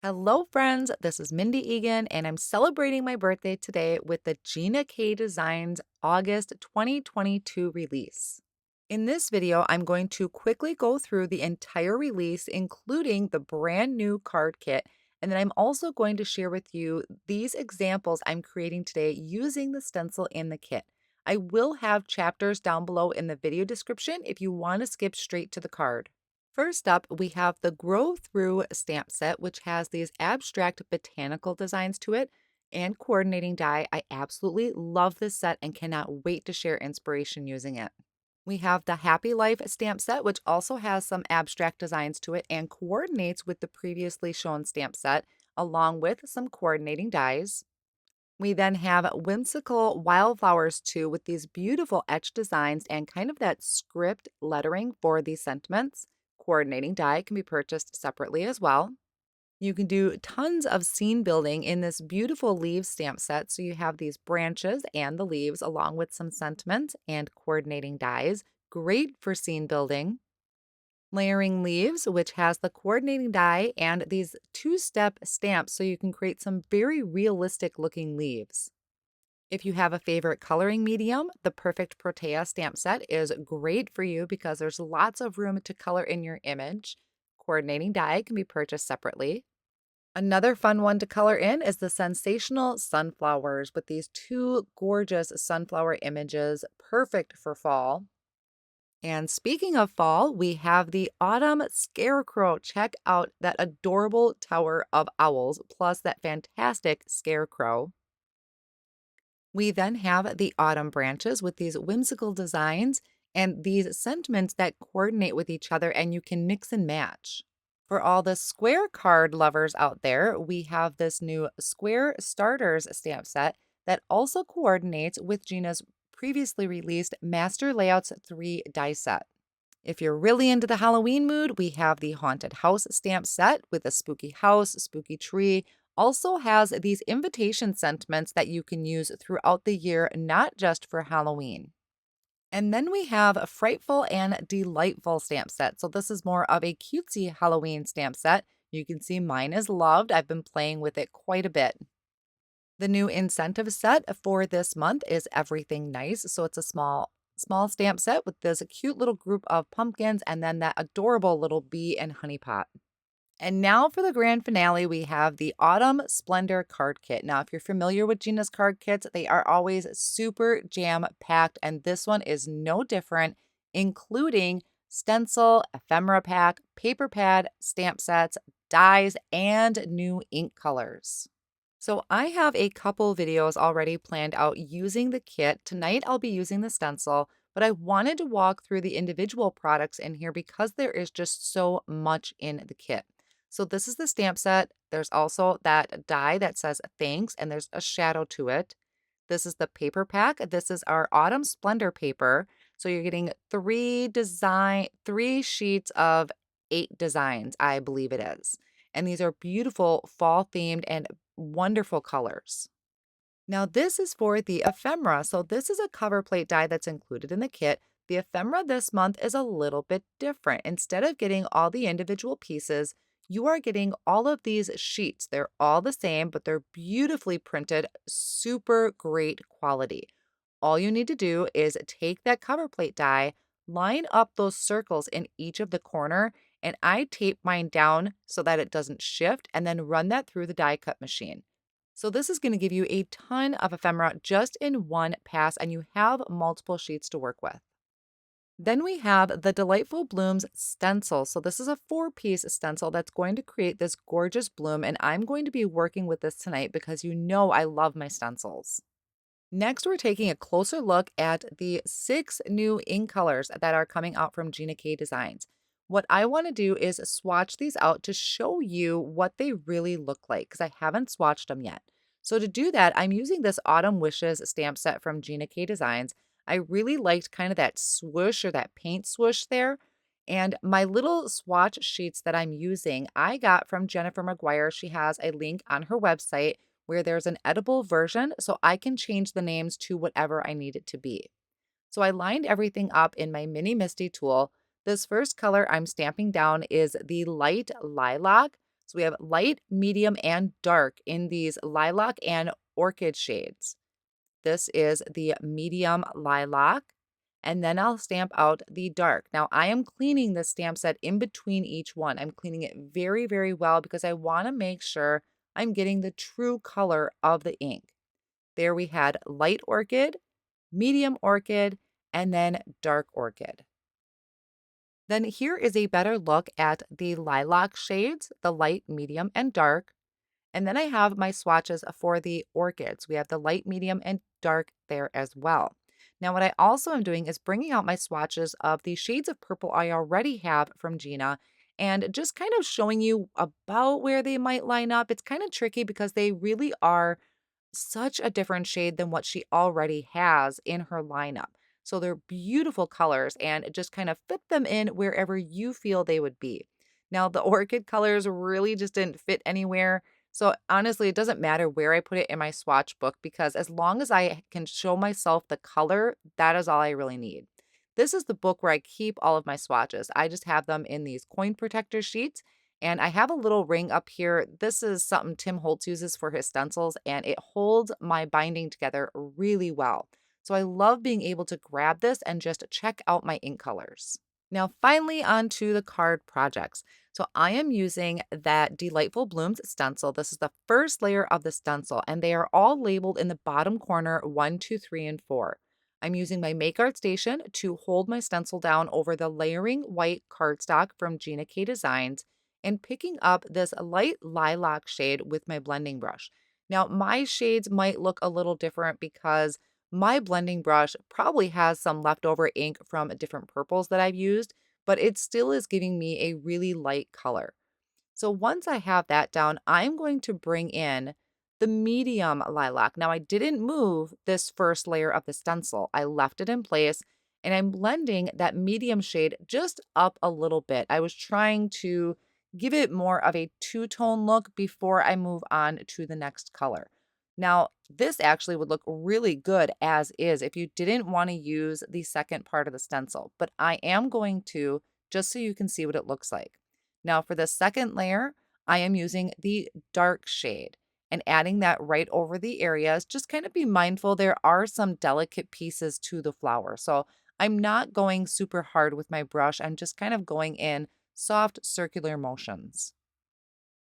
Hello, friends. This is Mindy Eggen, and I'm celebrating my birthday today with the Gina K Designs August 2022 release. In this video, I'm going to quickly go through the entire release, including the brand new card kit, and then I'm also going to share with you these examples I'm creating today using the stencil in the kit. I will have chapters down below in the video description if you want to skip straight to the card. First up, we have the Grow Through stamp set, which has these abstract botanical designs to it and coordinating die. I absolutely love this set and cannot wait to share inspiration using it. We have the Happy Life stamp set, which also has some abstract designs to it and coordinates with the previously shown stamp set, along with some coordinating dies. We then have whimsical wildflowers too, with these beautiful etched designs and kind of that script lettering for these sentiments. Coordinating die can be purchased separately as well. You can do tons of scene building in this beautiful leaves stamp set. So you have these branches and the leaves along with some sentiments and coordinating dies. Great for scene building. Layering leaves, which has the coordinating die and these two-step stamps so you can create some very realistic looking leaves. If you have a favorite coloring medium, the Perfect Protea stamp set is great for you because there's lots of room to color in your image. Coordinating die can be purchased separately. Another fun one to color in is the Sensational Sunflowers with these two gorgeous sunflower images, perfect for fall. And speaking of fall, we have the Autumn Scarecrow. Check out that adorable tower of owls, plus that fantastic scarecrow. We then have the autumn branches with these whimsical designs and these sentiments that coordinate with each other, and you can mix and match. For all the square card lovers out there, we have this new Square Starters stamp set that also coordinates with Gina's previously released Master Layouts 3 die set. If you're really into the Halloween mood, we have the Haunted House stamp set with a spooky house, spooky tree. Also has these invitation sentiments that you can use throughout the year, not just for Halloween. And then we have a Frightful and Delightful stamp set. So this is more of a cutesy Halloween stamp set. You can see mine is loved. I've been playing with it quite a bit. The new incentive set for this month is Everything Nice. So it's a small stamp set with this cute little group of pumpkins and then that adorable little bee and honey pot. And now for the grand finale, we have the Autumn Splendor card kit. Now, if you're familiar with Gina's card kits, they are always super jam packed, and this one is no different, including stencil, ephemera pack, paper pad, stamp sets, dies, and new ink colors. So I have a couple videos already planned out using the kit. Tonight I'll be using the stencil, but I wanted to walk through the individual products in here because there is just so much in the kit. So this is the stamp set. There's also that die that says thanks and there's a shadow to it. This is the paper pack. This is our Autumn Splendor paper. So you're getting three sheets of 8 designs, I believe it is. And these are beautiful fall themed and wonderful colors. Now, this is for the ephemera. So, this is a cover plate die that's included in the kit. The ephemera this month is a little bit different. Instead of getting all the individual pieces, you are getting all of these sheets. They're all the same, but they're beautifully printed, super great quality. All you need to do is take that cover plate die, line up those circles in each of the corner, and I tape mine down so that it doesn't shift and then run that through the die cut machine. So this is going to give you a ton of ephemera just in one pass and you have multiple sheets to work with. Then we have the Delightful Blooms stencil. So this is a 4-piece stencil that's going to create this gorgeous bloom and I'm going to be working with this tonight because you know I love my stencils. Next, we're taking a closer look at the 6 new ink colors that are coming out from Gina K Designs. What I want to do is swatch these out to show you what they really look like because I haven't swatched them yet. So to do that, I'm using this Autumn Wishes stamp set from Gina K Designs. I really liked kind of that swoosh or that paint swoosh there. And my little swatch sheets that I'm using, I got from Jennifer McGuire. She has a link on her website where there's an edible version so I can change the names to whatever I need it to be. So I lined everything up in my mini Misty tool. This first color I'm stamping down is the light lilac. So we have light, medium, and dark in these lilac and orchid shades. This is the medium lilac, and then I'll stamp out the dark. Now I am cleaning the stamp set in between each one. I'm cleaning it very, very well because I want to make sure I'm getting the true color of the ink. There we had light orchid, medium orchid, and then dark orchid. Then here is a better look at the lilac shades, the light, medium, and dark. And then I have my swatches for the orchids. We have the light, medium, and dark there as well. Now, what I also am doing is bringing out my swatches of the shades of purple I already have from Gina and just kind of showing you about where they might line up. It's kind of tricky because they really are such a different shade than what she already has in her lineup. So they're beautiful colors and just kind of fit them in wherever you feel they would be. Now, the orchid colors really just didn't fit anywhere. So honestly, it doesn't matter where I put it in my swatch book because as long as I can show myself the color, that is all I really need. This is the book where I keep all of my swatches. I just have them in these coin protector sheets. And I have a little ring up here. This is something Tim Holtz uses for his stencils, and it holds my binding together really well. So I love being able to grab this and just check out my ink colors. Now, finally, on to the card projects. So I am using that Delightful Blooms stencil. This is the first layer of the stencil, and they are all labeled in the bottom corner 1, 2, 3, and 4. I'm using my Make Art Station to hold my stencil down over the layering white cardstock from Gina K Designs and picking up this light lilac shade with my blending brush. Now, my shades might look a little different because my blending brush probably has some leftover ink from different purples that I've used, but it still is giving me a really light color. So once I have that down, I'm going to bring in the medium lilac. Now, I didn't move this first layer of the stencil. I left it in place and I'm blending that medium shade just up a little bit. I was trying to give it more of a two-tone look before I move on to the next color. Now, this actually would look really good as is if you didn't want to use the second part of the stencil, but I am going to just so you can see what it looks like. Now for the second layer, I am using the dark shade and adding that right over the areas. Just kind of be mindful there are some delicate pieces to the flower. So I'm not going super hard with my brush. I'm just kind of going in soft circular motions.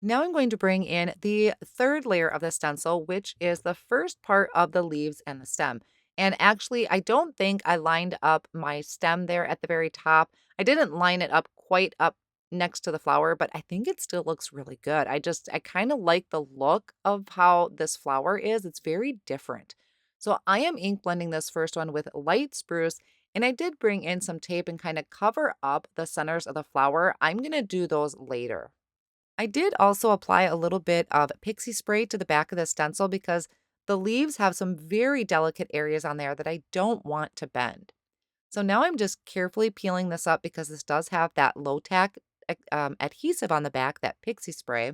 Now I'm going to bring in the third layer of the stencil, which is the first part of the leaves and the stem. And actually, I don't think I lined up my stem there at the very top. I didn't line it up quite up next to the flower, but I think it still looks really good. I kind of like the look of how this flower is. It's very different. So I am ink blending this first one with light spruce, and I did bring in some tape and kind of cover up the centers of the flower. I'm going to do those later. I did also apply a little bit of pixie spray to the back of the stencil because the leaves have some very delicate areas on there that I don't want to bend. So now I'm just carefully peeling this up because this does have that low tack adhesive on the back, that pixie spray.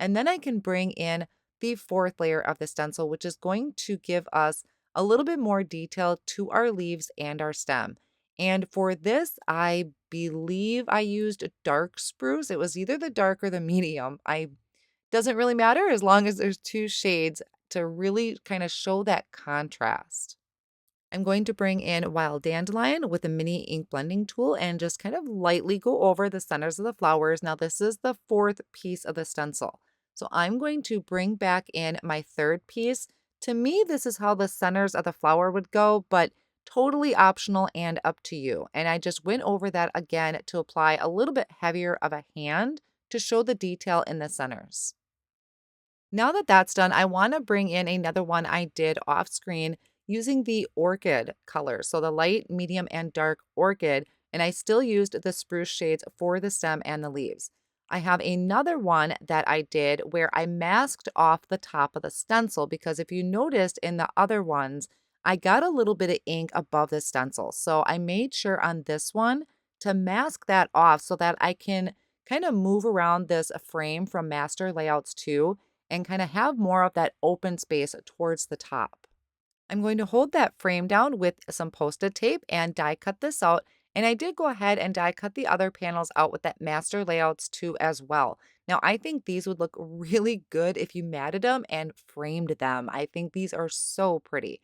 And then I can bring in the fourth layer of the stencil, which is going to give us a little bit more detail to our leaves and our stem. And for this, I believe I used dark spruce. It was either the dark or the medium. I doesn't really matter as long as there's two shades to really kind of show that contrast. I'm going to bring in Wild Dandelion with a mini ink blending tool and just kind of lightly go over the centers of the flowers. Now, this is the fourth piece of the stencil. So I'm going to bring back in my third piece. To me, this is how the centers of the flower would go, but totally optional and up to you. And I just went over that again to apply a little bit heavier of a hand to show the detail in the centers. Now that that's done, I want to bring in another one I did off screen using the orchid colors. So the light, medium, and dark orchid, and I still used the spruce shades for the stem and the leaves. I have another one that I did where I masked off the top of the stencil because if you noticed in the other ones, I got a little bit of ink above the stencil. So I made sure on this one to mask that off so that I can kind of move around this frame from master layouts too and kind of have more of that open space towards the top. I'm going to hold that frame down with some Post-it tape and die cut this out. And I did go ahead and die cut the other panels out with that master layouts too as well. Now, I think these would look really good if you matted them and framed them. I think these are so pretty.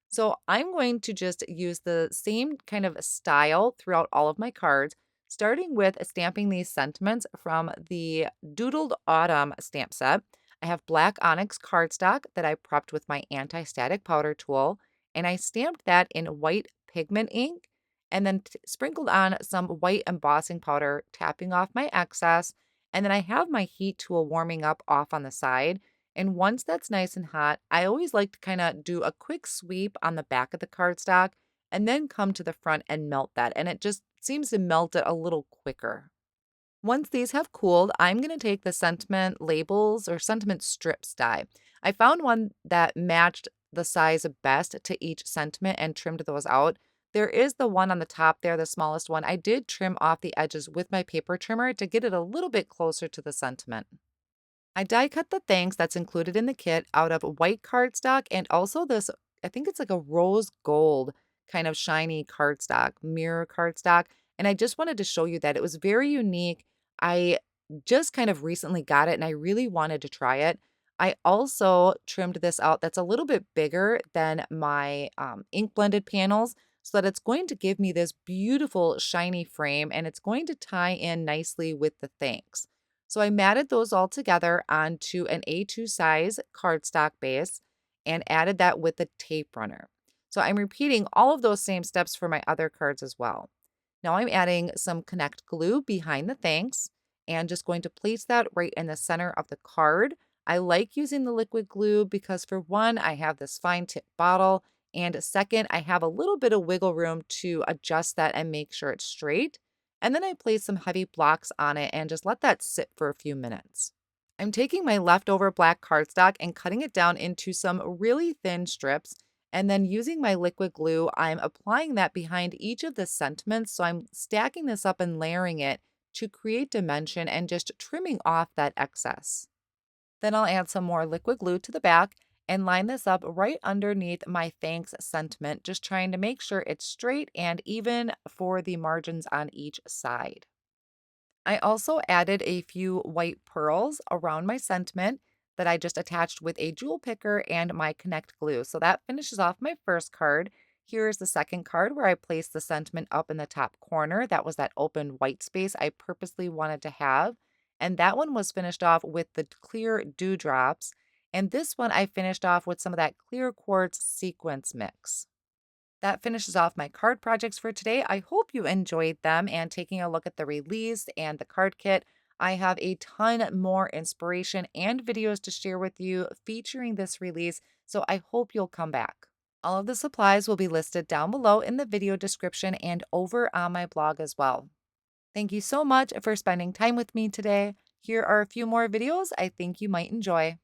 So I'm going to just use the same kind of style throughout all of my cards, starting with stamping these sentiments from the Doodled Autumn stamp set. I have black onyx cardstock that I prepped with my anti-static powder tool, and I stamped that in white pigment ink and then sprinkled on some white embossing powder, tapping off my excess. And then I have my heat tool warming up off on the side. And once that's nice and hot, I always like to kind of do a quick sweep on the back of the cardstock and then come to the front and melt that. And it just seems to melt it a little quicker. Once these have cooled, I'm going to take the sentiment labels or sentiment strips die. I found one that matched the size best to each sentiment and trimmed those out. There is the one on the top there, the smallest one. I did trim off the edges with my paper trimmer to get it a little bit closer to the sentiment. I die cut the thanks that's included in the kit out of white cardstock and also this, I think it's like a rose gold kind of shiny cardstock, mirror cardstock. And I just wanted to show you that it was very unique. I just kind of recently got it and I really wanted to try it. I also trimmed this out that's a little bit bigger than my ink blended panels so that it's going to give me this beautiful shiny frame and it's going to tie in nicely with the thanks. So I matted those all together onto an A2 size cardstock base and added that with the tape runner. So I'm repeating all of those same steps for my other cards as well. Now I'm adding some Connect glue behind the thanks and just going to place that right in the center of the card. I like using the liquid glue because for one, I have this fine tip bottle, and second, I have a little bit of wiggle room to adjust that and make sure it's straight. And then I place some heavy blocks on it and just let that sit for a few minutes. I'm taking my leftover black cardstock and cutting it down into some really thin strips. And then using my liquid glue, I'm applying that behind each of the sentiments. So I'm stacking this up and layering it to create dimension and just trimming off that excess. Then I'll add some more liquid glue to the back and line this up right underneath my thanks sentiment, just trying to make sure it's straight and even for the margins on each side. I also added a few white pearls around my sentiment that I just attached with a jewel picker and my Connect glue. So that finishes off my first card. Here's the second card where I placed the sentiment up in the top corner. That was that open white space I purposely wanted to have. And that one was finished off with the clear dewdrops. And this one I finished off with some of that clear quartz sequence mix. That finishes off my card projects for today. I hope you enjoyed them and taking a look at the release and the card kit. I have a ton more inspiration and videos to share with you featuring this release, so I hope you'll come back. All of the supplies will be listed down below in the video description and over on my blog as well. Thank you so much for spending time with me today. Here are a few more videos I think you might enjoy.